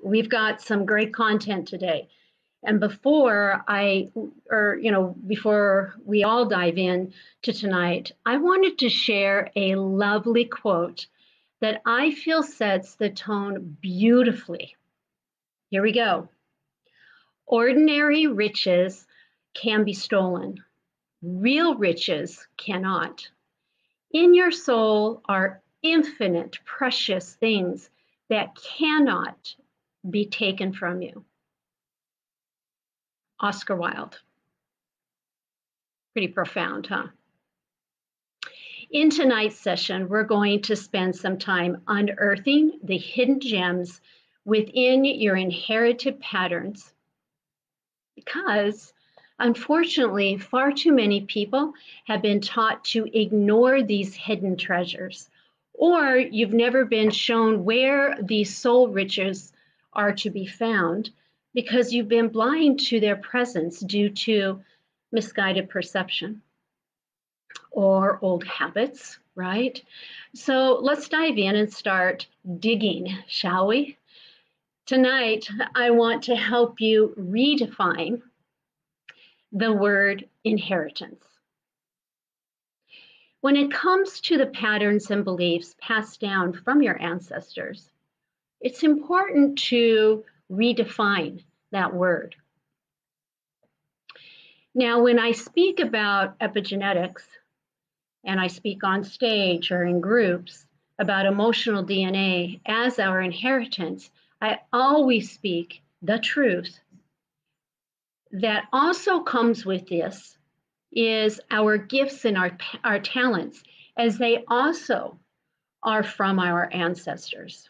We've got some great content today. And before we all dive in to tonight, I wanted to share a lovely quote that I feel sets the tone beautifully. Here we go. Ordinary riches can be stolen. Real riches cannot. In your soul are infinite, precious things that cannot be taken from you. Oscar Wilde. Pretty profound, huh? In tonight's session, we're going to spend some time unearthing the hidden gems within your inherited patterns because, unfortunately, far too many people have been taught to ignore these hidden treasures, or you've never been shown where these soul riches are to be found because you've been blind to their presence due to misguided perception or old habits, right? So let's dive in and start digging, shall we? Tonight, I want to help you redefine the word inheritance. When it comes to the patterns and beliefs passed down from your ancestors, it's important to redefine that word. Now, when I speak about epigenetics, and I speak on stage or in groups about emotional DNA as our inheritance, I always speak the truth. That also comes with this is our gifts and our talents, as they also are from our ancestors.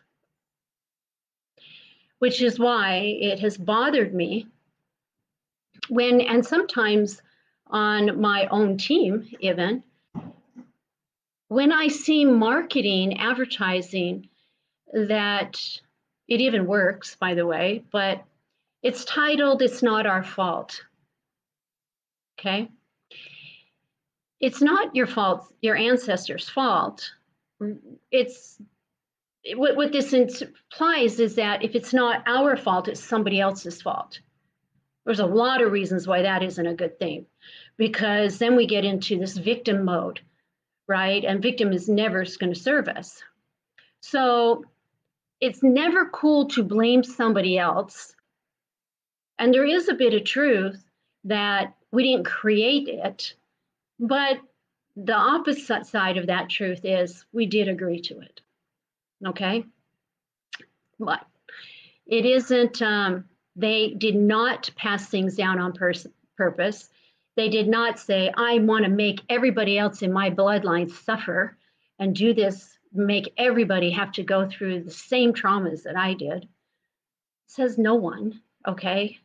Which is why it has bothered me when, and sometimes on my own team even, when I see marketing, advertising that it even works, by the way, but it's titled, It's Not Our Fault. Okay? It's not your fault, your ancestors' fault. It's what this implies is that if it's not our fault, it's somebody else's fault. There's a lot of reasons why that isn't a good thing, because then we get into this victim mode, right? And victim is never going to serve us. So it's never cool to blame somebody else. And there is a bit of truth that we didn't create it, but the opposite side of that truth is we did agree to it. Okay? But it isn't, they did not pass things down on purpose. They did not say, I want to make everybody else in my bloodline suffer and do this, make everybody have to go through the same traumas that I did. It says no one, okay?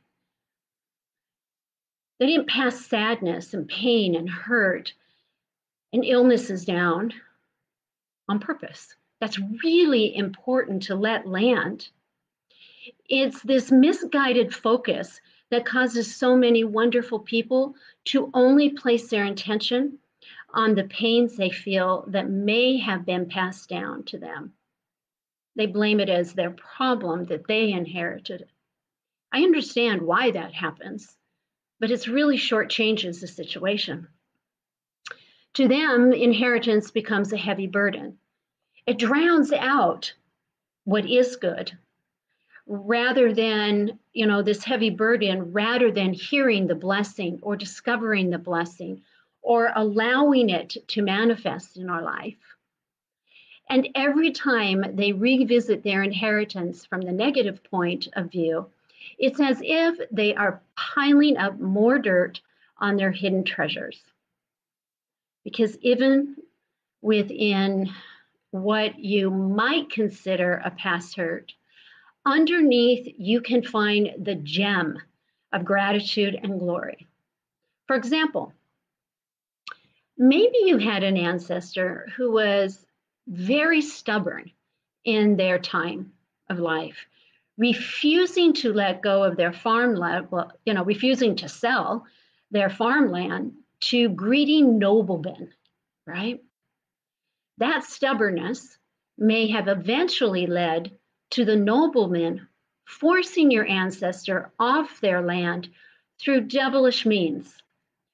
They didn't pass sadness and pain and hurt and illnesses down on purpose. That's really important to let land. It's this misguided focus that causes so many wonderful people to only place their intention on the pains they feel that may have been passed down to them. They blame it as their problem that they inherited. I understand why that happens, but it's really shortchanges the situation. To them, inheritance becomes a heavy burden. It drowns out what is good rather than, this heavy burden, rather than hearing the blessing or discovering the blessing or allowing it to manifest in our life. And every time they revisit their inheritance from the negative point of view, it's as if they are piling up more dirt on their hidden treasures. Because even within what you might consider a past hurt, underneath you can find the gem of gratitude and glory. For example, maybe you had an ancestor who was very stubborn in their time of life, refusing to let go of their farmland, refusing to sell their farmland to greedy noblemen, right? That stubbornness may have eventually led to the noblemen forcing your ancestor off their land through devilish means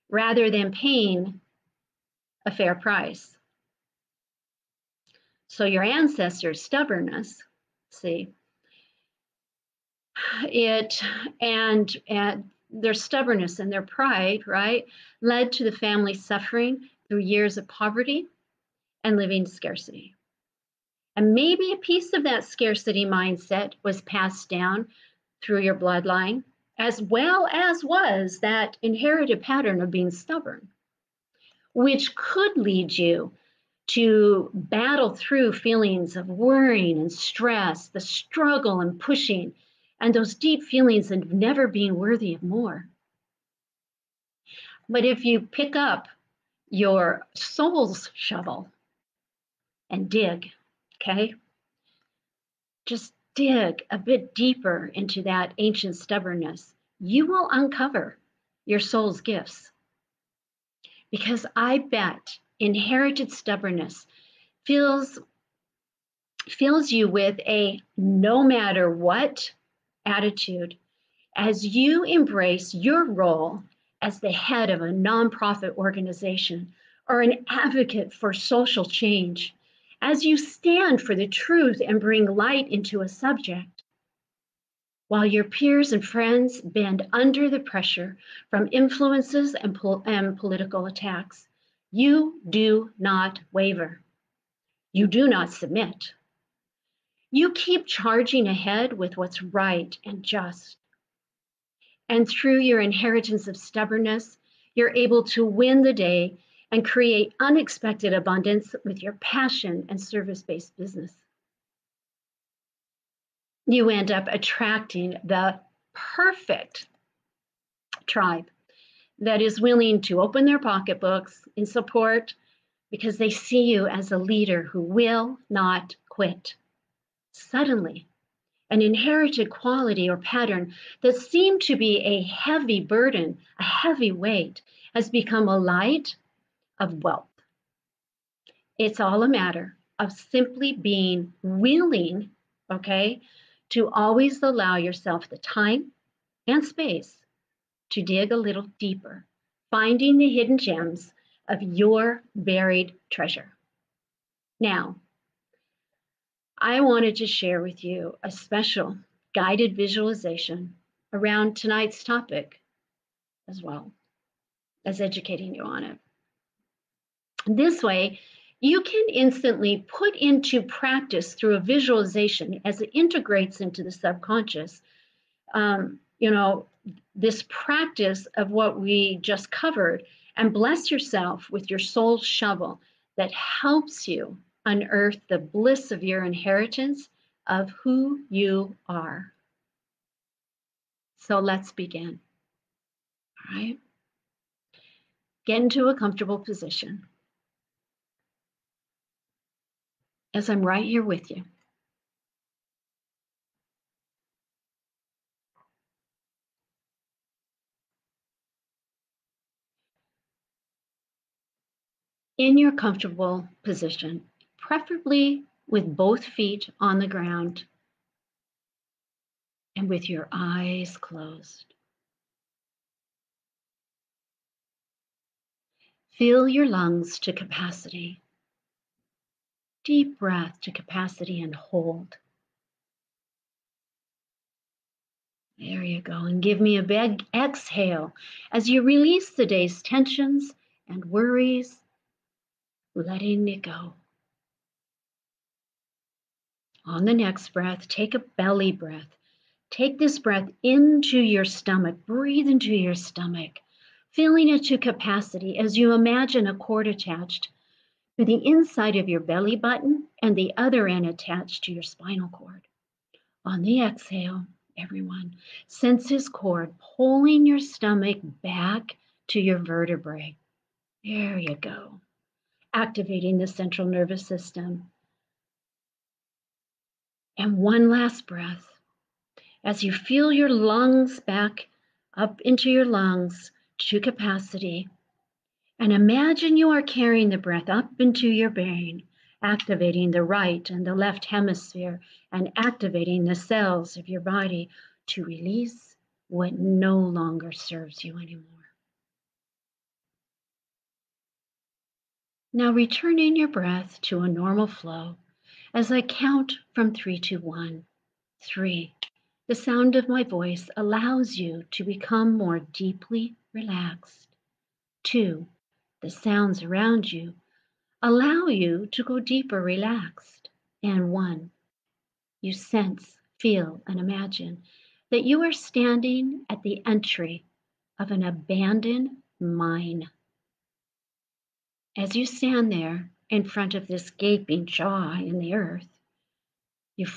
rather than paying a fair price. So your ancestors' stubbornness, see, it and their stubbornness and their pride, right, led to the family suffering through years of poverty and living scarcity. And maybe a piece of that scarcity mindset was passed down through your bloodline, as well as was that inherited pattern of being stubborn, which could lead you to battle through feelings of worrying and stress, the struggle and pushing, and those deep feelings of never being worthy of more. But if you pick up your soul's shovel and dig, okay, just dig a bit deeper into that ancient stubbornness, you will uncover your soul's gifts. Because I bet inherited stubbornness fills you with a no matter what attitude as you embrace your role as the head of a nonprofit organization or an advocate for social change, as you stand for the truth and bring light into a subject, while your peers and friends bend under the pressure from influences and political attacks. You do not waver. You do not submit. You keep charging ahead with what's right and just. And through your inheritance of stubbornness, you're able to win the day and create unexpected abundance with your passion and service-based business. You end up attracting the perfect tribe that is willing to open their pocketbooks in support because they see you as a leader who will not quit. Suddenly, an inherited quality or pattern that seemed to be a heavy burden, a heavy weight, has become a light of wealth. It's all a matter of simply being willing, okay, to always allow yourself the time and space to dig a little deeper, finding the hidden gems of your buried treasure. Now, I wanted to share with you a special guided visualization around tonight's topic, as well as educating you on it. This way, you can instantly put into practice through a visualization as it integrates into the subconscious, this practice of what we just covered, and bless yourself with your soul shovel that helps you unearth the bliss of your inheritance of who you are. So let's begin. All right. Get into a comfortable position as I'm right here with you. In your comfortable position, preferably with both feet on the ground and with your eyes closed. Fill your lungs to capacity. Deep breath to capacity and hold. There you go. And give me a big exhale as you release the day's tensions and worries, letting it go. On the next breath, take a belly breath. Take this breath into your stomach. Breathe into your stomach, filling it to capacity as you imagine a cord attached to the inside of your belly button and the other end attached to your spinal cord. On the exhale, everyone, sense this cord pulling your stomach back to your vertebrae. There you go. Activating the central nervous system. And one last breath as you feel your lungs back up into your lungs to capacity. And imagine you are carrying the breath up into your brain activating the right and the left hemisphere and activating the cells of your body to release what no longer serves you anymore. Now returning your breath to a normal flow as I count from 3 to 1. 3. The sound of my voice allows you to become more deeply relaxed. 2. The sounds around you allow you to go deeper relaxed. And 1. You sense, feel, and imagine that you are standing at the entry of an abandoned mine. As you stand there in front of this gaping jaw in the earth, you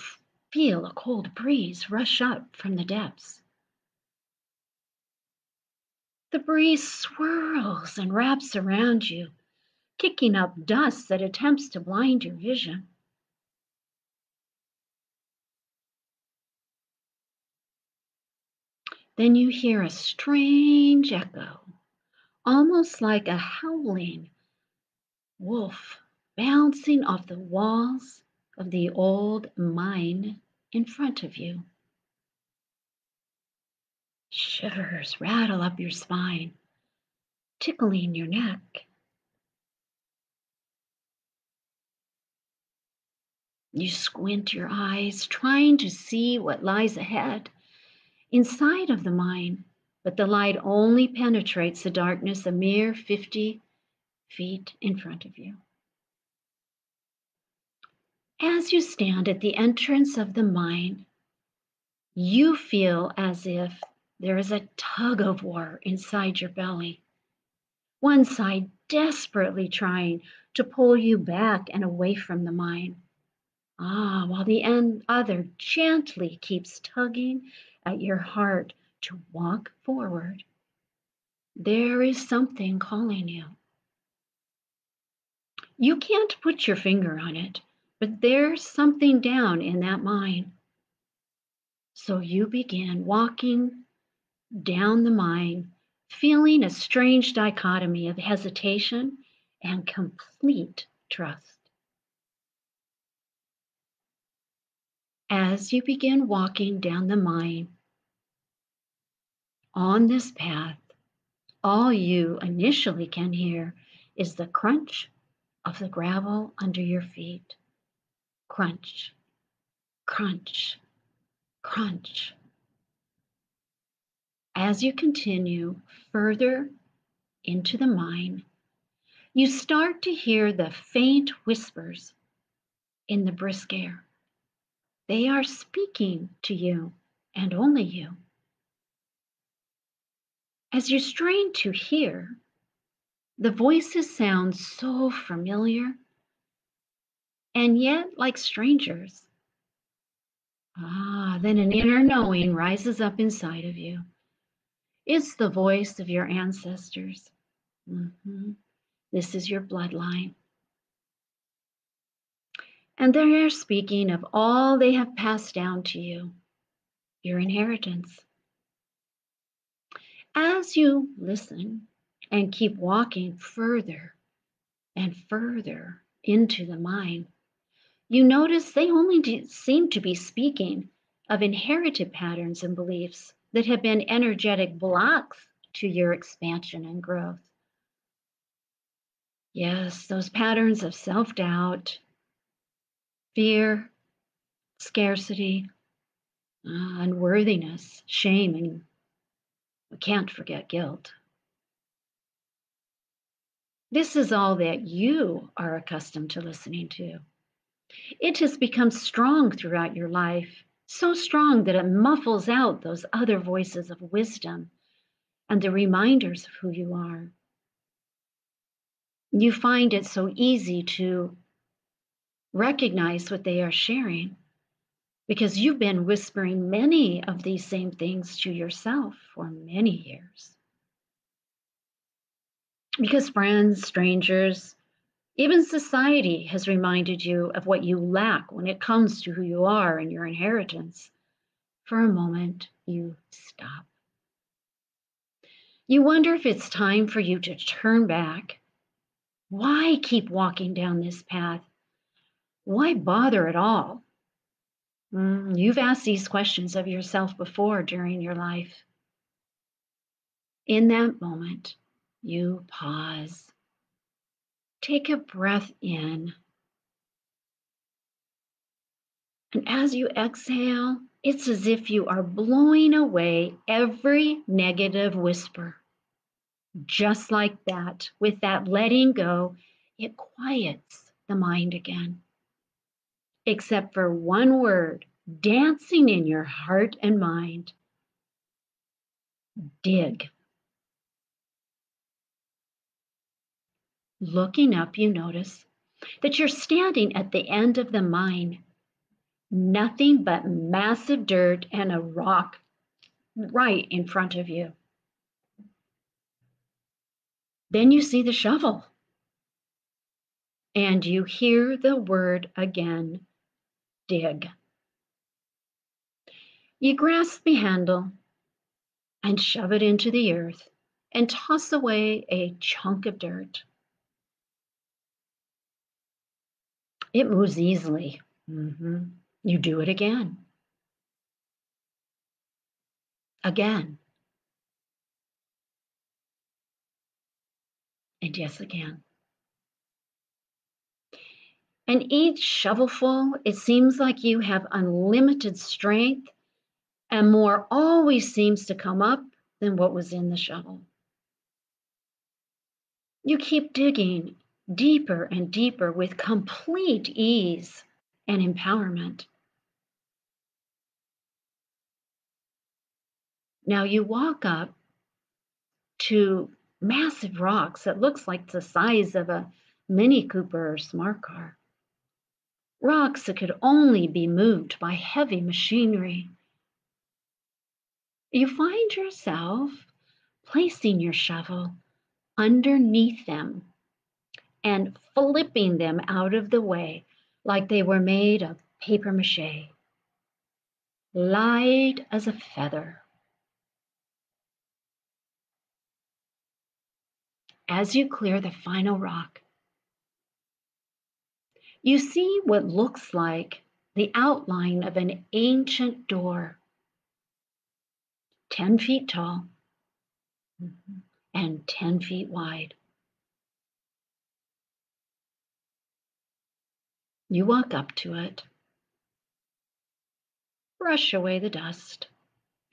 feel a cold breeze rush up from the depths. The breeze swirls and wraps around you, kicking up dust that attempts to blind your vision. Then you hear a strange echo, almost like a howling wolf bouncing off the walls of the old mine in front of you. Shivers rattle up your spine, tickling your neck. You squint your eyes, trying to see what lies ahead inside of the mine, but the light only penetrates the darkness a mere 50 feet in front of you. As you stand at the entrance of the mine, you feel as if there is a tug of war inside your belly. One side desperately trying to pull you back and away from the mine. While the other gently keeps tugging at your heart to walk forward. There is something calling you. You can't put your finger on it, but there's something down in that mine. So you begin walking down the mine, feeling a strange dichotomy of hesitation and complete trust. As you begin walking down the mine, on this path, all you initially can hear is the crunch of the gravel under your feet. Crunch, crunch, crunch. As you continue further into the mine, you start to hear the faint whispers in the brisk air. They are speaking to you and only you. As you strain to hear, the voices sound so familiar and yet like strangers. Then an inner knowing rises up inside of you. It's the voice of your ancestors. This is your bloodline. And they're speaking of all they have passed down to you, your inheritance. As you listen and keep walking further and further into the mind, you notice they only seem to be speaking of inherited patterns and beliefs that have been energetic blocks to your expansion and growth. Yes, those patterns of self-doubt, fear, scarcity, unworthiness, shame, and we can't forget guilt. This is all that you are accustomed to listening to. It has become strong throughout your life, so strong that it muffles out those other voices of wisdom and the reminders of who you are. You find it so easy to recognize what they are sharing because you've been whispering many of these same things to yourself for many years. Because friends, strangers, even society has reminded you of what you lack when it comes to who you are and your inheritance. For a moment, you stop. You wonder if it's time for you to turn back. Why keep walking down this path Why bother at all? You've asked these questions of yourself before during your life. In that moment, you pause. Take a breath in. And as you exhale, it's as if you are blowing away every negative whisper. Just like that, with that letting go, it quiets the mind again. Except for one word dancing in your heart and mind: dig. Looking up, you notice that you're standing at the end of the mine. Nothing but massive dirt and a rock right in front of you. Then you see the shovel and you hear the word again: dig. You grasp the handle and shove it into the earth and toss away a chunk of dirt. It moves easily. You do it again, again, and yes, again. And each shovelful, it seems like you have unlimited strength, and more always seems to come up than what was in the shovel. You keep digging deeper and deeper with complete ease and empowerment. Now you walk up to massive rocks that looks like the size of a Mini Cooper or smart car. Rocks that could only be moved by heavy machinery. You find yourself placing your shovel underneath them and flipping them out of the way like they were made of paper mache, light as a feather. As you clear the final rock, you see what looks like the outline of an ancient door, 10 feet tall and 10 feet wide. You walk up to it, brush away the dust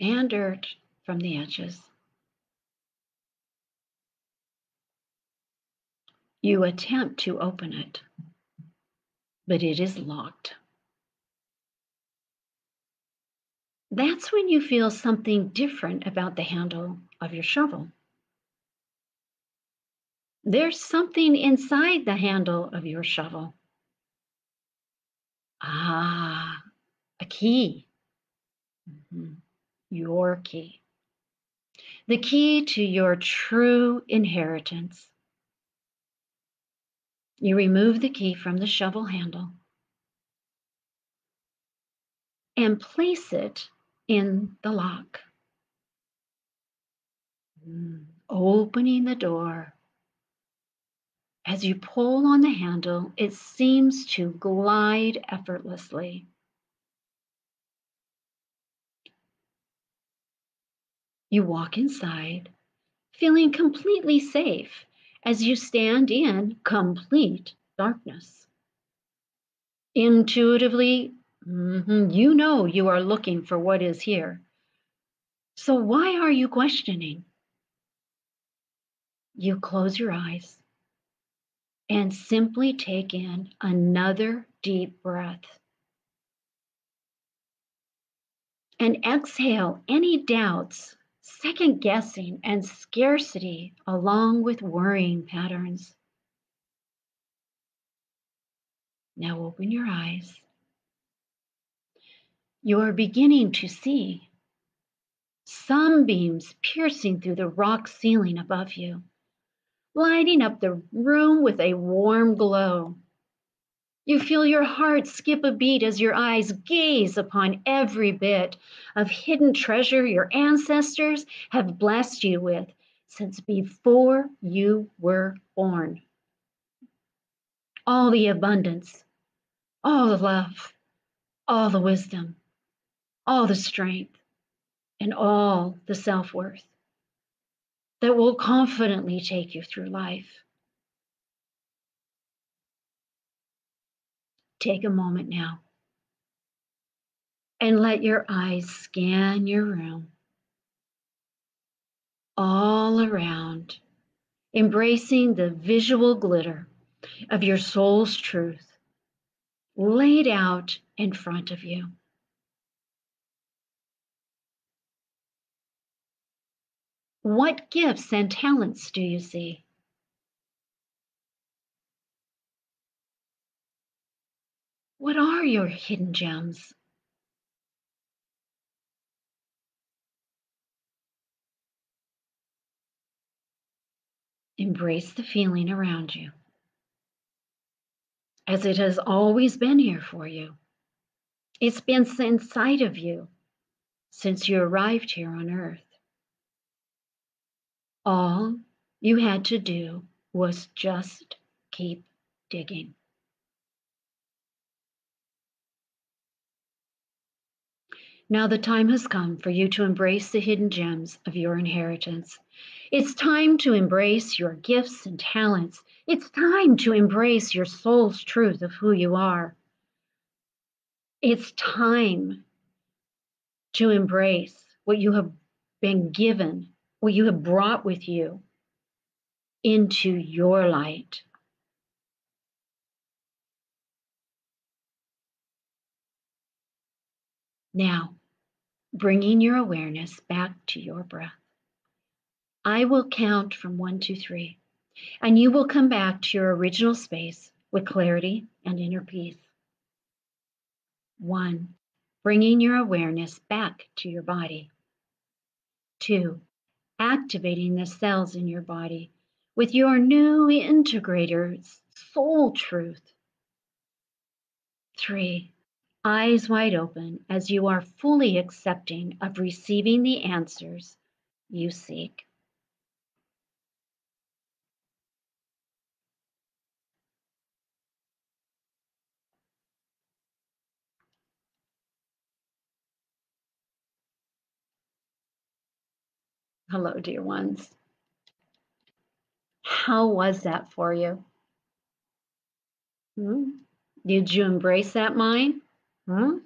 and dirt from the edges. You attempt to open it, but it is locked. That's when you feel something different about the handle of your shovel. There's something inside the handle of your shovel. Ah, a key. Your key. The key to your true inheritance. You remove the key from the shovel handle and place it in the lock. Opening the door. As you pull on the handle, it seems to glide effortlessly. You walk inside, feeling completely safe as you stand in complete darkness. Intuitively, you know you are looking for what is here. So why are you questioning? You close your eyes and simply take in another deep breath. And exhale any doubts, second guessing, and scarcity, along with worrying patterns. Now open your eyes. You are beginning to see sunbeams piercing through the rock ceiling above you, lighting up the room with a warm glow. You feel your heart skip a beat as your eyes gaze upon every bit of hidden treasure your ancestors have blessed you with since before you were born. All the abundance, all the love, all the wisdom, all the strength, and all the self worth that will confidently take you through life. Take a moment now and let your eyes scan your room all around, embracing the visual glitter of your soul's truth laid out in front of you. What gifts and talents do you see? What are your hidden gems? Embrace the feeling around you, as it has always been here for you. It's been inside of you since you arrived here on earth. All you had to do was just keep digging. Now the time has come for you to embrace the hidden gems of your inheritance. It's time to embrace your gifts and talents. It's time to embrace your soul's truth of who you are. It's time to embrace what you have been given, what you have brought with you into your light. Now, bringing your awareness back to your breath. I will count from 1 to 3, and you will come back to your original space with clarity and inner peace. 1, bringing your awareness back to your body. 2, activating the cells in your body with your new integrator soul truth. 3, eyes wide open as you are fully accepting of receiving the answers you seek. Hello, dear ones. How was that for you? Hmm? Did you embrace that mind? Hmm?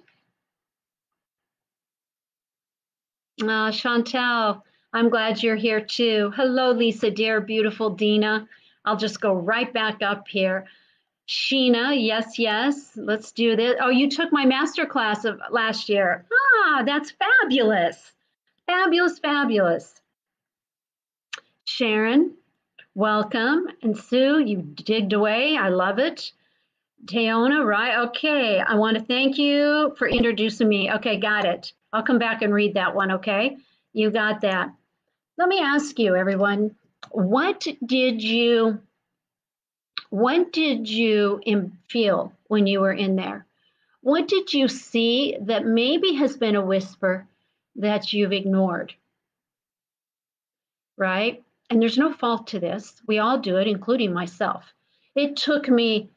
Chantel, I'm glad you're here too. Hello, Lisa, dear, beautiful Dina. I'll just go right back up here. Sheena, yes, yes, let's do this. Oh, you took my master class of last year. Ah, that's fabulous. Fabulous, fabulous. Sharon, welcome. And Sue, you digged away. I love it. Teona, right? Okay. I want to thank you for introducing me. Okay, got it. I'll come back and read that one, okay? You got that. Let me ask you, everyone, what did you feel when you were in there? What did you see that maybe has been a whisper that you've ignored, right? And there's no fault to this. We all do it, including myself. It took me,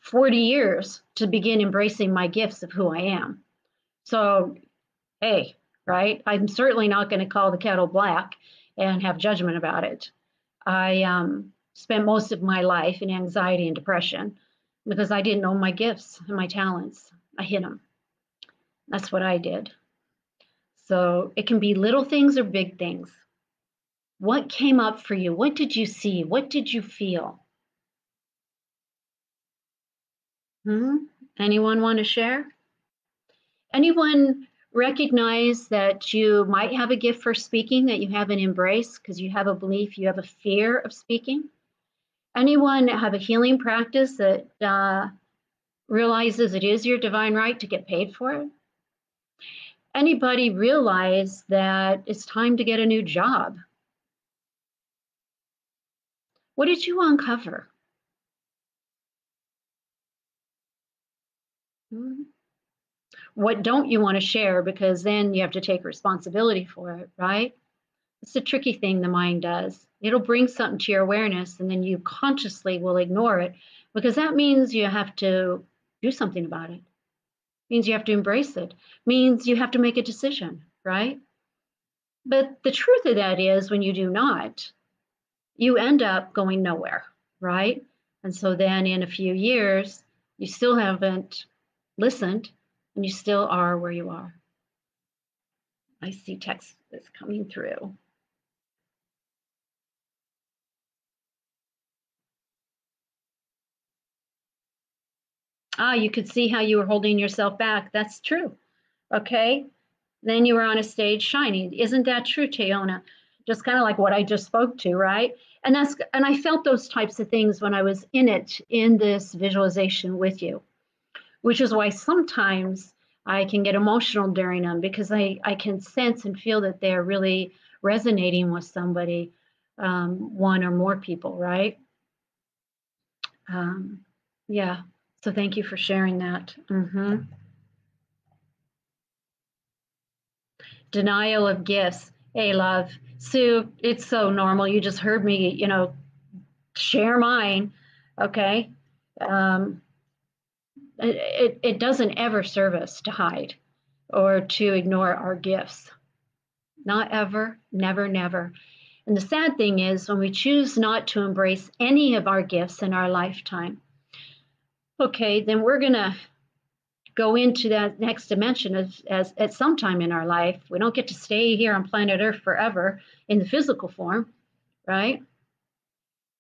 40 years to begin embracing my gifts of who I am. So, hey, right? I'm certainly not going to call the kettle black and have judgment about it. I spent most of my life in anxiety and depression because I didn't know my gifts and my talents. I hid them. That's what I did. So it can be little things or big things. What came up for you? What did you see? What did you feel? Hmm? Anyone want to share? Anyone recognize that you might have a gift for speaking that you haven't embraced because you have a belief, you have a fear of speaking? Anyone have a healing practice that realizes it is your divine right to get paid for it? Anybody realize that it's time to get a new job? What did you uncover? Hmm? What don't you want to share because then you have to take responsibility for it, right? It's a tricky thing the mind does. It'll bring something to your awareness and then you consciously will ignore it because that means you have to Do something about it. Means you have to embrace it. Means you have to make a decision, right? But the truth of that is when you do not, you end up going nowhere, right? And so then in a few years, you still haven't listened and you still are where you are. I see text is coming through. Ah, you could see how you were holding yourself back. That's true. Okay. Then you were on a stage shining. Isn't that true, Teona? Just kind of like what I just spoke to, right? And I felt those types of things when I was in it, in this visualization with you, which is why sometimes I can get emotional during them because I can sense and feel that they're really resonating with somebody, one or more people, right? Um, yeah. So thank you for sharing that. Denial of gifts. Hey, love. Sue, it's so normal. You just heard me, share mine. Okay. Um, it doesn't ever serve us to hide or to ignore our gifts. Not ever, never, never. And the sad thing is when we choose not to embrace any of our gifts in our lifetime, okay, then we're going to go into that next dimension as at some time in our life. We don't get to stay here on planet Earth forever in the physical form, right?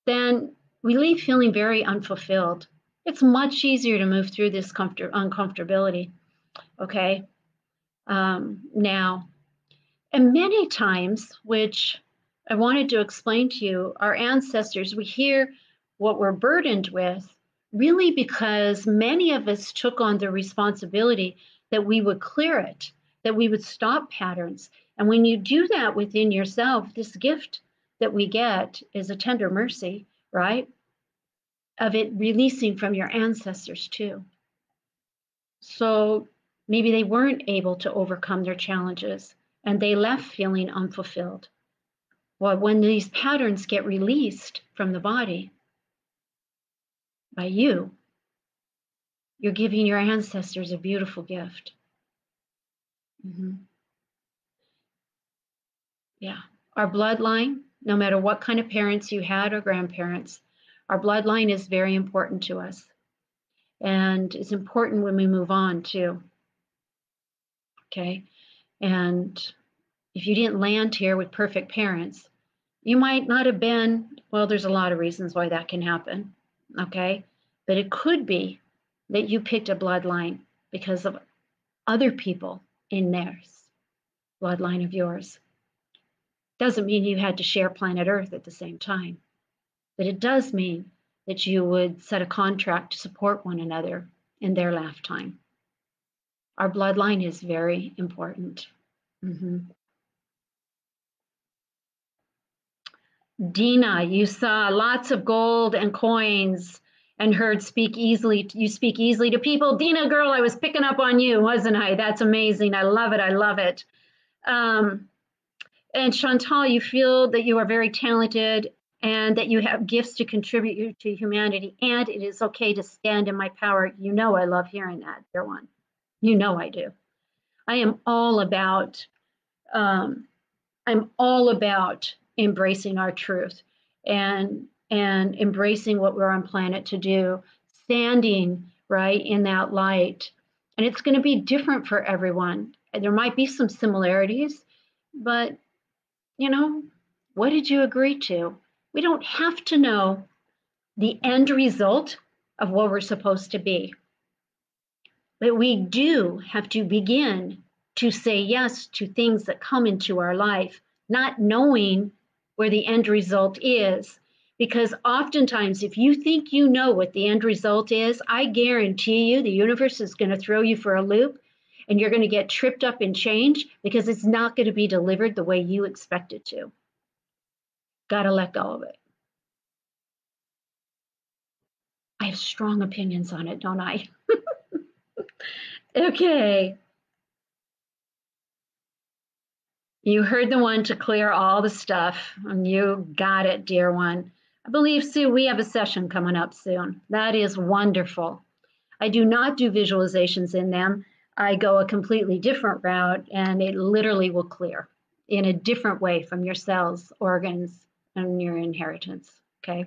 Then we leave feeling very unfulfilled. It's much easier to move through this uncomfortability, okay? Now, and many times, which I wanted to explain to you, our ancestors, we hear what we're burdened with really because many of us took on the responsibility that we would clear it, that we would stop patterns. And when you do that within yourself, this gift that we get is a tender mercy, right? Of it releasing from your ancestors too. So maybe they weren't able to overcome their challenges and they left feeling unfulfilled. Well, when these patterns get released from the body by you, you're giving your ancestors a beautiful gift. Yeah. Our bloodline, no matter what kind of parents you had or grandparents, our bloodline is very important to us. And it's important when we move on too. Okay. And if you didn't land here with perfect parents, you might not have been, well, there's a lot of reasons why that can happen. Okay. But it could be that you picked a bloodline because of other people in theirs bloodline of yours. Doesn't mean you had to share planet Earth at the same time, but it does mean that you would set a contract to support one another in their lifetime. Our bloodline is very important. Dina, you saw lots of gold and coins and heard speak easily. You speak easily to people. Dina, girl, I was picking up on you, wasn't I? That's amazing. I love it. I love it. And Chantal, you feel that you are very talented and that you have gifts to contribute to humanity, and it is okay to stand in my power. You know I love hearing that, dear one. You know I do. I am all about I'm all about embracing our truth and embracing what we're on planet to do, standing right in that light. And it's going to be different for everyone. There might be some similarities, but what did you agree to? We don't have to know the end result of what we're supposed to be. But we do have to begin to say yes to things that come into our life, not knowing where the end result is. Because oftentimes, if you think you know what the end result is, I guarantee you the universe is going to throw you for a loop and you're going to get tripped up in change because it's not going to be delivered the way you expect it to. Got to let go of it. I have strong opinions on it, don't I? Okay. You heard the one to clear all the stuff, and you got it, dear one. I believe, Sue, we have a session coming up soon. That is wonderful. I do not do visualizations in them. I go a completely different route, and it literally will clear in a different way from your cells, organs, and your inheritance. Okay?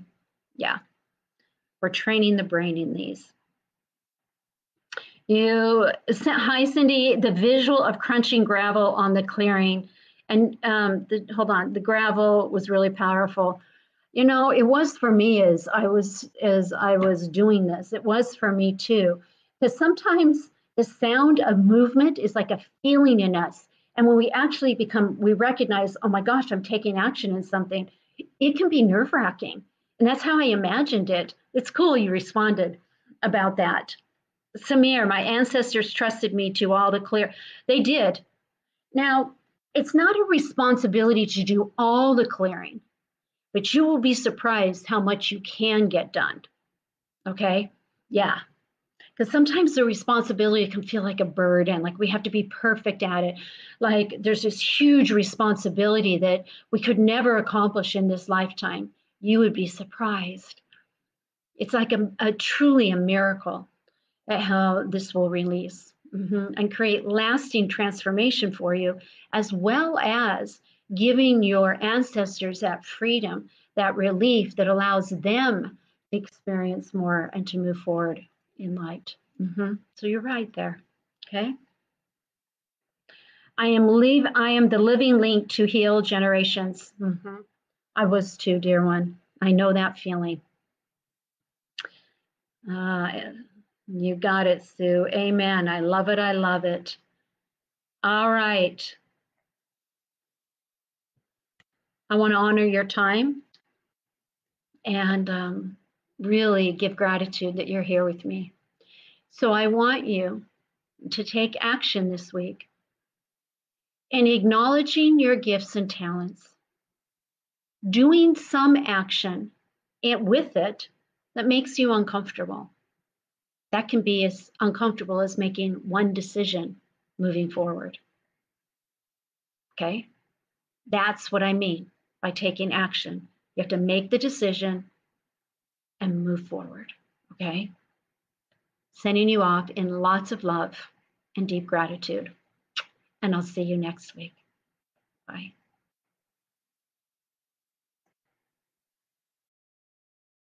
Yeah. We're training the brain in these. Hi, Cindy. The visual of crunching gravel on the clearing, and hold on, the gravel was really powerful. You know, it was for me as I was doing this. It was for me too, because sometimes the sound of movement is like a feeling in us, and when we recognize, oh my gosh, I'm taking action in something. It can be nerve-wracking, and that's how I imagined it. It's cool you responded about that. Samir, my ancestors trusted me to all the clear. They did. Now, it's not a responsibility to do all the clearing, but you will be surprised how much you can get done. Okay? Yeah. Because sometimes the responsibility can feel like a burden, like we have to be perfect at it. Like there's this huge responsibility that we could never accomplish in this lifetime. You would be surprised. It's like truly a miracle at how this will release and create lasting transformation for you, as well as giving your ancestors that freedom, that relief that allows them to experience more and to move forward in light. So you're right there. Okay. I am the living link to heal generations. I was too, dear one. I know that feeling. You got it, Sue. Amen. I love it. I love it. All right. I want to honor your time and really give gratitude that you're here with me. So I want you to take action this week in acknowledging your gifts and talents, doing some action with it that makes you uncomfortable. That can be as uncomfortable as making one decision moving forward. Okay? That's what I mean by taking action. You have to make the decision and move forward. Okay? Sending you off in lots of love and deep gratitude. And I'll see you next week. Bye.